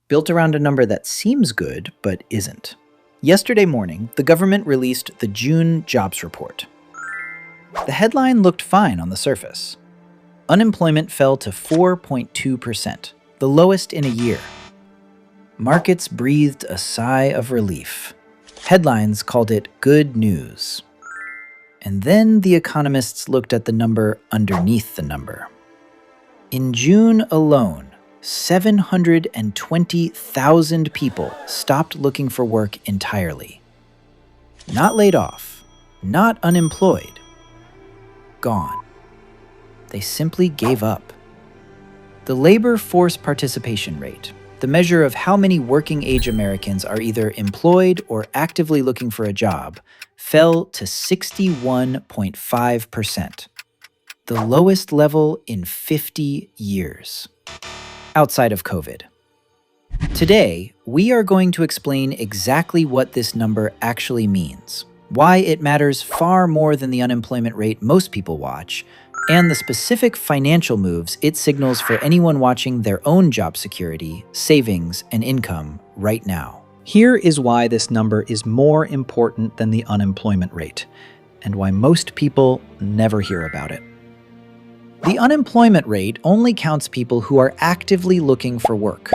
built around a number that seems good but isn't. Yesterday morning, the government released the June jobs report. The headline looked fine on the surface. Unemployment fell to 4.2%, the lowest in a year. Markets breathed a sigh of relief. Headlines called it good news. And then the economists looked at the number underneath the number. In June alone, 720,000 people stopped looking for work entirely. Not laid off, not unemployed. Gone. They simply gave up. The labor force participation rate, the measure of how many working-age Americans are either employed or actively looking for a job, fell to 61.5%, the lowest level in 50 years, outside of COVID. Today, we are going to explain exactly what this number actually means, why it matters far more than the unemployment rate most people watch, and the specific financial moves it signals for anyone watching their own job security, savings, and income right now. Here is why this number is more important than the unemployment rate, and why most people never hear about it. The unemployment rate only counts people who are actively looking for work.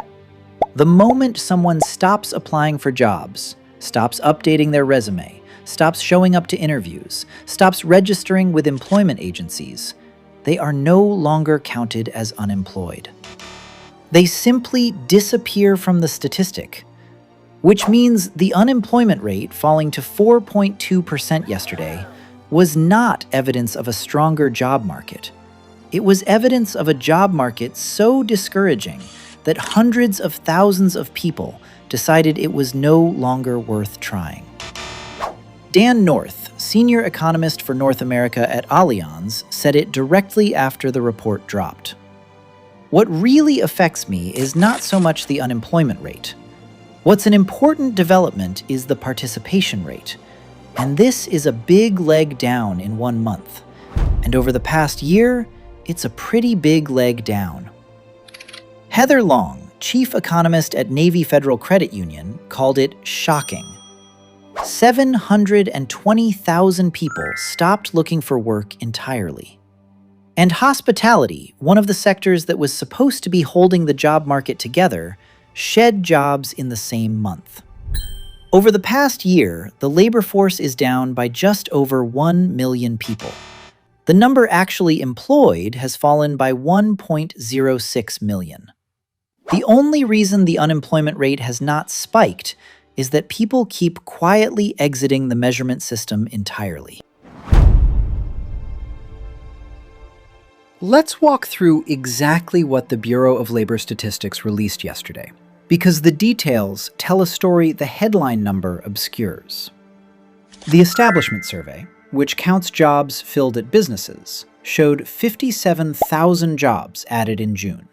The moment someone stops applying for jobs, stops updating their resume, stops showing up to interviews, stops registering with employment agencies, they are no longer counted as unemployed. They simply disappear from the statistic, which means the unemployment rate falling to 4.2% yesterday was not evidence of a stronger job market. It was evidence of a job market so discouraging that hundreds of thousands of people decided it was no longer worth trying. Dan North, senior economist for North America at Allianz, said it directly after the report dropped. What really affects me is not so much the unemployment rate. What's an important development is the participation rate, and this is a big leg down in 1 month. And over the past year, it's a pretty big leg down. Heather Long, chief economist at Navy Federal Credit Union, called it shocking. 720,000 people stopped looking for work entirely. And hospitality, one of the sectors that was supposed to be holding the job market together, shed jobs in the same month. Over the past year, the labor force is down by just over 1 million people. The number actually employed has fallen by 1.06 million. The only reason the unemployment rate has not spiked is that people keep quietly exiting the measurement system entirely. Let's walk through exactly what the Bureau of Labor Statistics released yesterday, because the details tell a story the headline number obscures. The Establishment Survey, which counts jobs filled at businesses, showed 57,000 jobs added in June.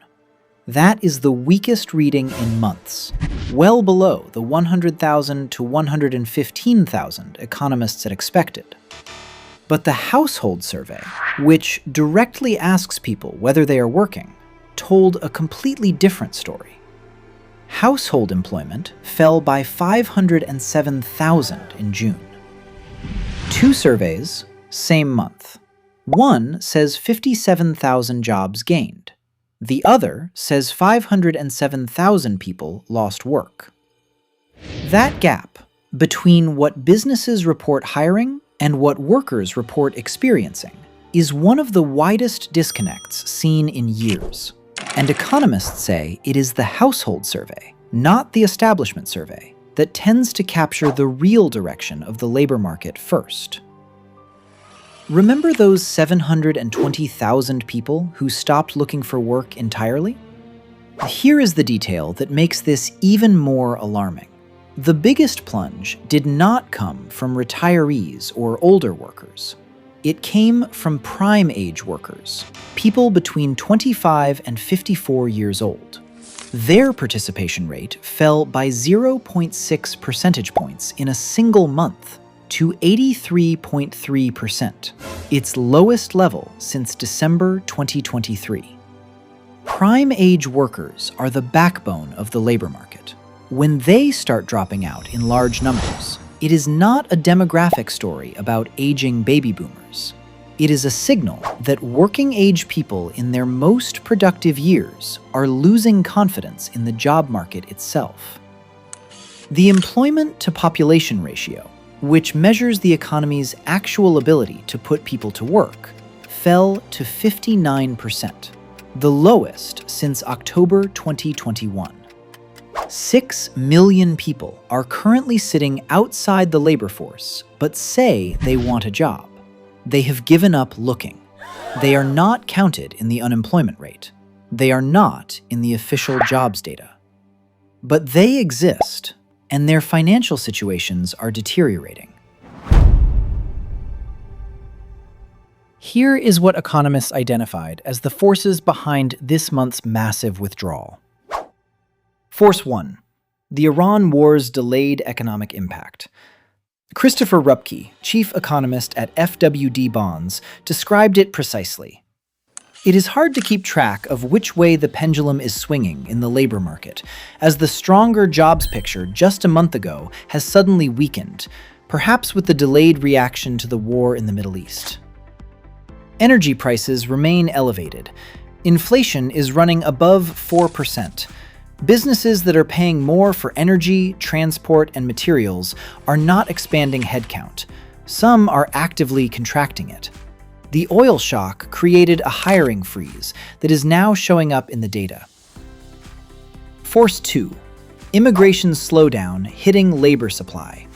That is the weakest reading in months, well below the 100,000 to 115,000 economists had expected. But the Household Survey, which directly asks people whether they are working, told a completely different story. Household employment fell by 507,000 in June. Two surveys, same month. One says 57,000 jobs gained. The other says 507,000 people lost work. That gap between what businesses report hiring and what workers report experiencing is one of the widest disconnects seen in years. And economists say it is the Household Survey, not the Establishment Survey, that tends to capture the real direction of the labor market first. Remember those 720,000 people who stopped looking for work entirely? Here is the detail that makes this even more alarming. The biggest plunge did not come from retirees or older workers. It came from prime age workers, people between 25 and 54 years old. Their participation rate fell by 0.6 percentage points in a single month to 83.3%, its lowest level since December 2023. Prime age workers are the backbone of the labor market. When they start dropping out in large numbers, it is not a demographic story about aging baby boomers. It is a signal that working-age people in their most productive years are losing confidence in the job market itself. The employment-to-population ratio, which measures the economy's actual ability to put people to work, fell to 59%, the lowest since October 2021. 6 million people are currently sitting outside the labor force but say they want a job. They have given up looking. They are not counted in the unemployment rate. They are not in the official jobs data. But they exist, and their financial situations are deteriorating. Here is what economists identified as the forces behind this month's massive withdrawal. Force 1. The Iran war's delayed economic impact. Christopher Rupke, chief economist at FWD Bonds, described it precisely. It is hard to keep track of which way the pendulum is swinging in the labor market, as the stronger jobs picture just a month ago has suddenly weakened, perhaps with the delayed reaction to the war in the Middle East. Energy prices remain elevated. Inflation is running above 4%. Businesses that are paying more for energy, transport, and materials are not expanding headcount. Some are actively contracting it. The oil shock created a hiring freeze that is now showing up in the data. Force 2. Immigration slowdown hitting labor supply.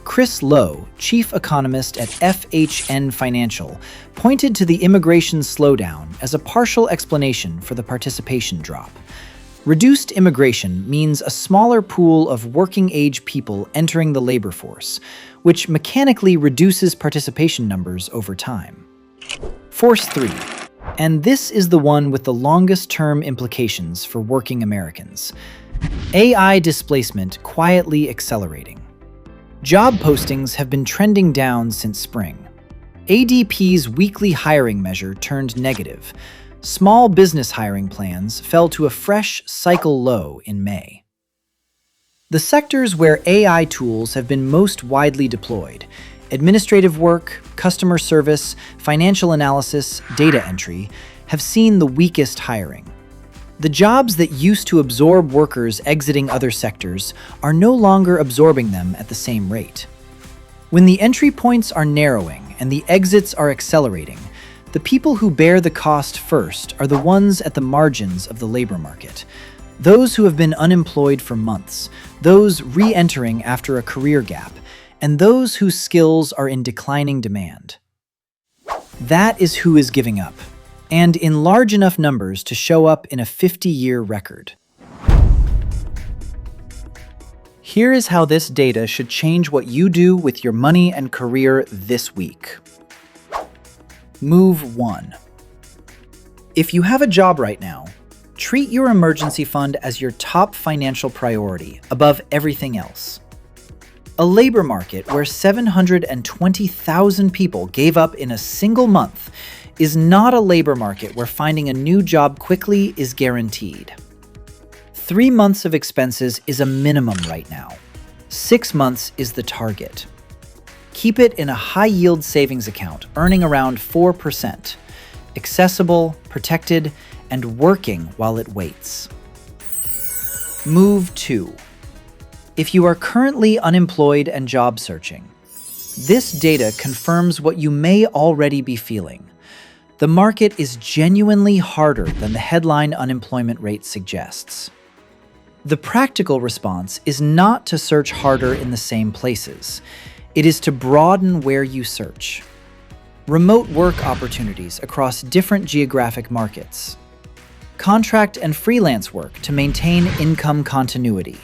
Chris Lowe, chief economist at FHN Financial, pointed to the immigration slowdown as a partial explanation for the participation drop. Reduced immigration means a smaller pool of working-age people entering the labor force, which mechanically reduces participation numbers over time. Force 3. And this is the one with the longest-term implications for working Americans. AI displacement quietly accelerating. Job postings have been trending down since spring. ADP's weekly hiring measure turned negative. Small business hiring plans fell to a fresh cycle low in May. The sectors where AI tools have been most widely deployed, administrative work, customer service, financial analysis, data entry, have seen the weakest hiring. The jobs that used to absorb workers exiting other sectors are no longer absorbing them at the same rate. When the entry points are narrowing and the exits are accelerating, the people who bear the cost first are the ones at the margins of the labor market. Those who have been unemployed for months, those re-entering after a career gap, and those whose skills are in declining demand. That is who is giving up, and in large enough numbers to show up in a 50-year record. Here is how this data should change what you do with your money and career this week. Move 1. If you have a job right now, treat your emergency fund as your top financial priority above everything else. A labor market where 720,000 people gave up in a single month is not a labor market where finding a new job quickly is guaranteed. 3 months of expenses is a minimum right now. 6 months is the target. Keep it in a high-yield savings account, earning around 4%, accessible, protected, and working while it waits. Move 2. If you are currently unemployed and job searching, this data confirms what you may already be feeling. The market is genuinely harder than the headline unemployment rate suggests. The practical response is not to search harder in the same places. It is to broaden where you search. Remote work opportunities across different geographic markets. Contract and freelance work to maintain income continuity.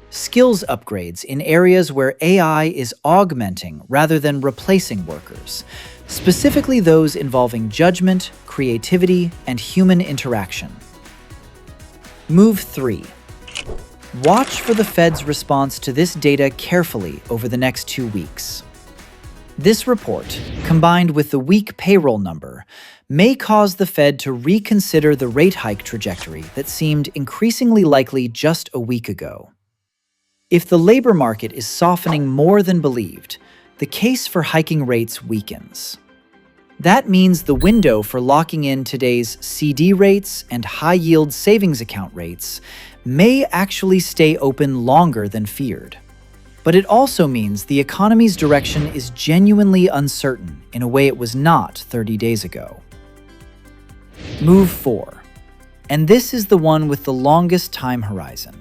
Skills upgrades in areas where AI is augmenting rather than replacing workers, specifically those involving judgment, creativity, and human interaction. Move 3. Watch for the Fed's response to this data carefully over the next 2 weeks. This report, combined with the weak payroll number, may cause the Fed to reconsider the rate hike trajectory that seemed increasingly likely just a week ago. If the labor market is softening more than believed, the case for hiking rates weakens. That means the window for locking in today's CD rates and high-yield savings account rates may actually stay open longer than feared. But it also means the economy's direction is genuinely uncertain in a way it was not 30 days ago. Move 4. And this is the one with the longest time horizon.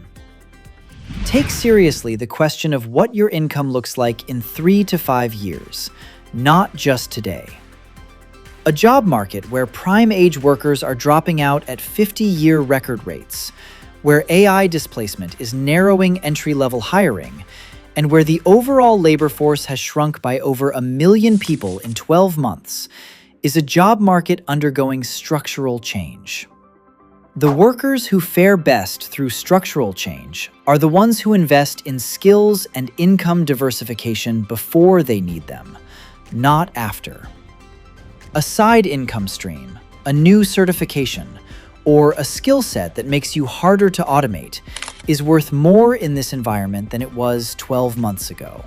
Take seriously the question of what your income looks like in 3 to 5 years, not just today. A job market where prime-age workers are dropping out at 50-year record rates, where AI displacement is narrowing entry-level hiring, and where the overall labor force has shrunk by over 1 million people in 12 months, is a job market undergoing structural change. The workers who fare best through structural change are the ones who invest in skills and income diversification before they need them, not after. A side income stream, a new certification, or a skill set that makes you harder to automate is worth more in this environment than it was 12 months ago.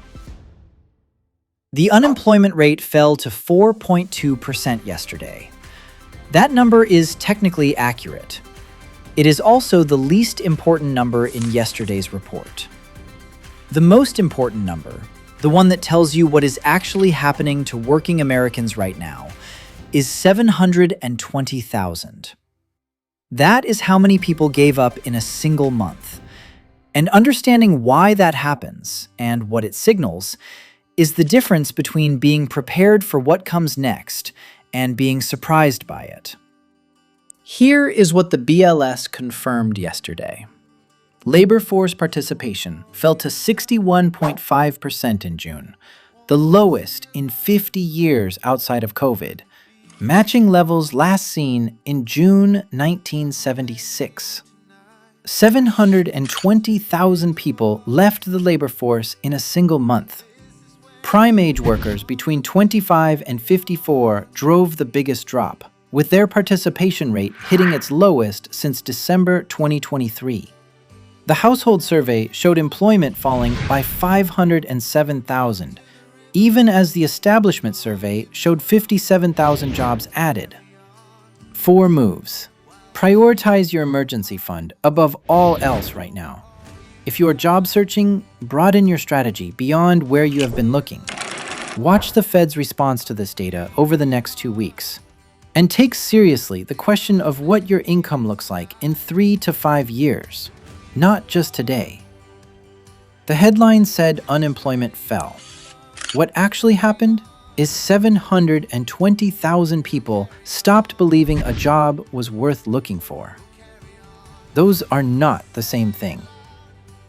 The unemployment rate fell to 4.2% yesterday. That number is technically accurate. It is also the least important number in yesterday's report. The most important number, the one that tells you what is actually happening to working Americans right now, is 720,000. That is how many people gave up in a single month. And understanding why that happens and what it signals is the difference between being prepared for what comes next and being surprised by it. Here is what the BLS confirmed yesterday. Labor force participation fell to 61.5% in June, the lowest in 50 years outside of COVID, matching levels last seen in June 1976. 720,000 people left the labor force in a single month. Prime-age workers between 25 and 54 drove the biggest drop, with their participation rate hitting its lowest since December 2023. The household survey showed employment falling by 507,000, even as the establishment survey showed 57,000 jobs added. 4 moves. Prioritize your emergency fund above all else right now. If you are job searching, broaden your strategy beyond where you have been looking. Watch the Fed's response to this data over the next 2 weeks. And take seriously the question of what your income looks like in 3 to 5 years, not just today. The headline said unemployment fell. What actually happened is 720,000 people stopped believing a job was worth looking for. Those are not the same thing.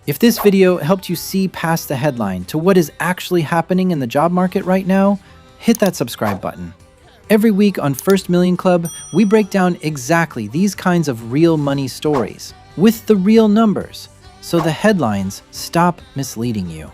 If this video helped you see past the headline to what is actually happening in the job market right now, hit that subscribe button. Every week on First Million Club, we break down exactly these kinds of real money stories with the real numbers, so the headlines stop misleading you.